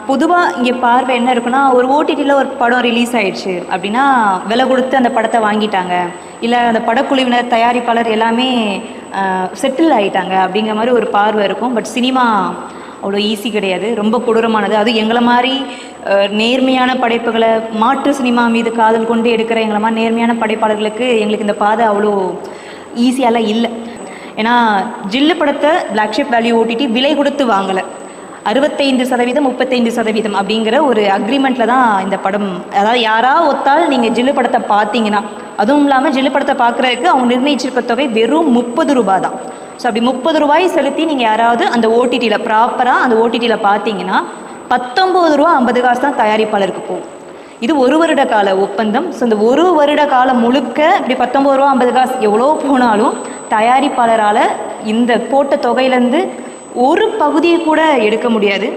பொதுவாக இங்கே பார்வை என்ன இருக்குன்னா, ஒரு ஓடிடியில் ஒரு படம் ரிலீஸ் ஆயிடுச்சு அப்படின்னா, விலை கொடுத்து அந்த படத்தை வாங்கிட்டாங்க. இல்லை அந்த படக்குழுவினர், தயாரிப்பாளர் எல்லாமே செட்டில் ஆகிட்டாங்க அப்படிங்கிற மாதிரி ஒரு பார்வை இருக்கும். பட் சினிமா அவ்வளோ ஈஸி கிடையாது, ரொம்ப கொடூரமானது. அது எங்களை மாதிரி நேர்மையான படைப்புகளை, மாற்று சினிமா மீது காதல் கொண்டு எடுக்கிற எங்களை மாதிரி நேர்மையான படைப்பாளர்களுக்கு எங்களுக்கு இந்த பாதை அவ்வளோ ஈஸியாலாம் இல்லை. ஏன்னா ஜில்லு படத்தை பிளாக் ஷிப் வேல்யூ ஓடிடி விலை கொடுத்து வாங்கலை, 65% 35% அப்படிங்கிற ஒரு அக்ரிமெண்ட்டில் தான் இந்த படம். அதாவது யாராவது ஒத்தால் நீங்கள் ஜில்லு படத்தை பார்த்தீங்கன்னா, அதுவும் இல்லாமல் ஜில்லு படத்தை பார்க்குறதுக்கு அவங்க நிர்ணயிச்சிருக்க தொகை வெறும் 30 ரூபா தான். ஸோ அப்படி 30 ரூபாய் செலுத்தி நீங்கள் யாராவது அந்த ஓடிடியில் ப்ராப்பராக அந்த ஓடிடியில் பார்த்தீங்கன்னா 19 ரூபா 50 காசு தான் தயாரிப்பாளருக்கு போகும். இது 1 வருட கால ஒப்பந்தம். ஸோ இந்த 1 வருட காலம் முழுக்க இப்படி 19 ரூபா 50 காசு எவ்வளோ போனாலும் தயாரிப்பாளரால் இந்த போட்ட தொகையிலேருந்து ஒரு பகுதியை கூட எடுக்க முடியாது.